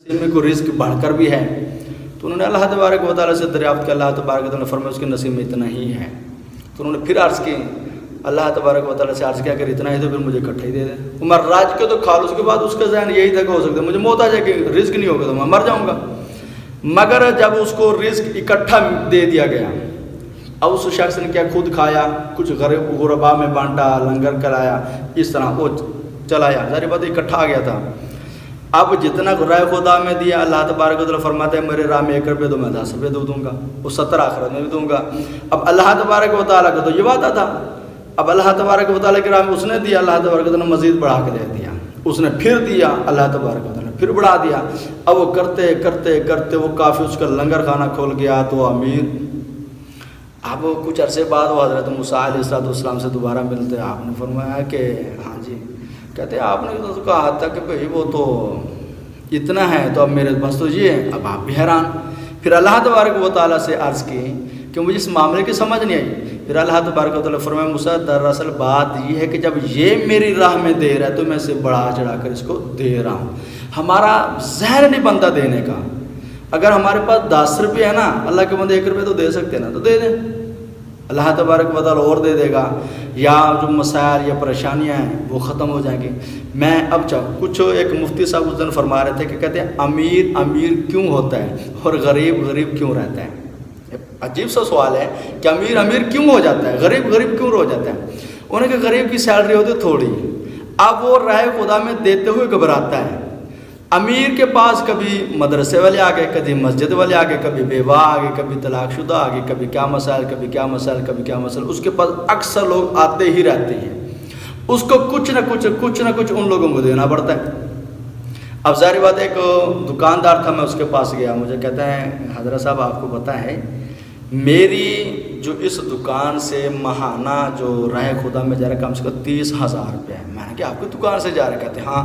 میں کوئی رزق بڑھ کر بھی ہے تو انہوں نے اللہ تبارک و تعالیٰ سے دریافت کیا، اللہ تبارک و تعالیٰ نے فرمایا اس کے نصیب میں اتنا ہی ہے. تو انہوں نے پھر عرض کی، اللہ تبارک و تعالیٰ سے عرض کیا اگر اتنا ہی تو پھر مجھے اکٹھا ہی دے دے. عمر راج کے تو کھا لو. اس کے بعد اس کا ذہن یہی تھا کہ ہو سکتا ہے مجھے موت آ جائے کہ رزق نہیں ہوگا تو میں مر جاؤں گا. مگر جب اس کو رزق اکٹھا دے دیا گیا، اب اس شخص نے کیا خود کھایا، کچھ غربا میں بانٹا، لنگر کرایا، اس طرح وہ چلایا. ظاہر بات اکٹھا آ گیا تھا. اب جتنا راہ خدا میں دیا، اللہ تبارک و تعالیٰ فرماتا ہے میرے راہ میں 1 روپے تو میں 10 روپے دوں گا، وہ 70 آخرت میں بھی دوں گا. اب اللہ تبارک و تعالیٰ کا تو یہ وعدہ تھا. اب اللہ تبارک و تعالیٰ کے راہ میں اس نے دیا، اللہ تبارک و تعالیٰ نے مزید بڑھا کے دے دیا. اس نے پھر دیا، اللہ تبارک و تعالیٰ نے پھر بڑھا دیا. اب وہ کرتے کرتے کرتے وہ کافی اس کا لنگر خانہ کھول گیا تو امیر. اب کچھ عرصے بعد وہ حضرت موسیٰ علیہ السلام سے دوبارہ ملتے. آپ نے فرمایا کہ ہاں جی، کہتے ہیں آپ نے تو کہا تھا کہ بھئی وہ تو اتنا ہے تو اب میرے پاس تو یہ ہے. اب آپ بھی حیران. پھر اللہ تبارک و تعالیٰ سے عرض کی کہ مجھے اس معاملے کی سمجھ نہیں آئی. پھر اللہ تبارک و تعالیٰ فرمایا موسیٰ دراصل بات یہ ہے کہ جب یہ میری راہ میں دے رہا ہے تو میں اسے بڑھا چڑھا کر اس کو دے رہا ہوں. ہمارا ذہن نہیں بنتا دینے کا. اگر ہمارے پاس 10 روپے ہے نا، اللہ کے بندے 1 روپے تو دے سکتے ہیں نا، تو دے دیں. اللہ تبارک و تعالیٰ اور دے دے گا، یا جو مسائل یا پریشانیاں ہیں وہ ختم ہو جائیں گی. میں اب کچھ ایک مفتی صاحب اس دن فرما رہے تھے کہ کہتے ہیں امیر امیر کیوں ہوتا ہے اور غریب غریب کیوں رہتا ہے. عجیب سا سوال ہے کہ امیر امیر کیوں ہو جاتا ہے، غریب غریب کیوں ہو جاتا ہے. انہیں کہ غریب کی سیلری ہوتی ہے تھوڑی، اب وہ راہ خدا میں دیتے ہوئے گھبراتا ہے. امیر کے پاس کبھی مدرسے والے آ گئے، کبھی مسجد والے آ گئے، کبھی بیوہ آ گئے، کبھی طلاق شدہ آ گئے، کبھی کیا مسائل، کبھی کیا مسائل، کبھی کیا مسائل. اس کے پاس اکثر لوگ آتے ہی رہتے ہیں. اس کو کچھ نہ کچھ ان لوگوں کو دینا پڑتا ہے. اب ظاہر بات ایک دکاندار تھا، میں اس کے پاس گیا. مجھے کہتا ہے حضرت صاحب آپ کو پتہ ہے میری جو اس دکان سے ماہانہ جو راہ خدا میں جا رہا ہے کم سے کم 30,000 روپے ہے. میں نے کہا آپ کی دکان سے جا رہے؟ کہتے ہاں.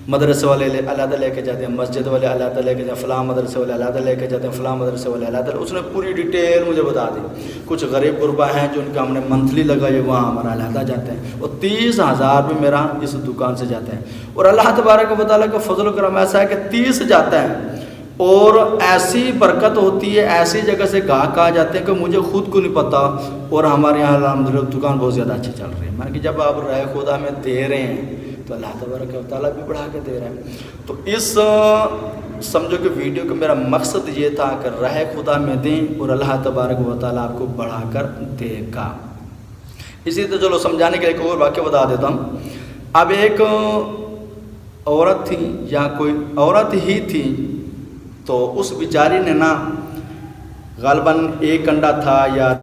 مدرسے والے علیحدہ لے کے جاتے ہیں، مسجد والے علیحدہ لے کے جاتے ہیں، فلاں مدرسے والے علیحدہ لے کے جاتے ہیں، فلاں مدرسے والے علیحدہ. اس نے پوری ڈیٹیل مجھے بتا دی. کچھ غریب غربا ہیں جو ان کا ہم نے منتھلی لگائے، وہاں ہمارا علیحدہ جاتے ہیں. وہ 30,000 روپے میرا اس دکان سے جاتے ہیں. اور اللہ تبارک و تعالیٰ کا فضل و کرم ایسا ہے کہ 30 جاتا ہے اور ایسی برکت ہوتی ہے، ایسی جگہ سے گاہک آ جاتے ہیں کہ مجھے خود کو نہیں پتہ. اور ہمارے یہاں الحمدللہ دکان بہت زیادہ اچھی چل رہی ہے. میں کہ جب آپ راہ خدا میں دے رہے ہیں تو اللہ تبارک و تعالیٰ بھی بڑھا کے دے رہے ہیں. تو اس سمجھو کہ ویڈیو کا میرا مقصد یہ تھا کہ راہ خدا میں دیں اور اللہ تبارک و تعالیٰ آپ کو بڑھا کر دے گا. اسی طرح چلو سمجھانے کے لیے ایک اور واقعہ بتا دیتا ہوں. اب ایک عورت تھی یا کوئی عورت ہی تھی، تو اس بیچاری نے نا غالباً 1 انڈا تھا یا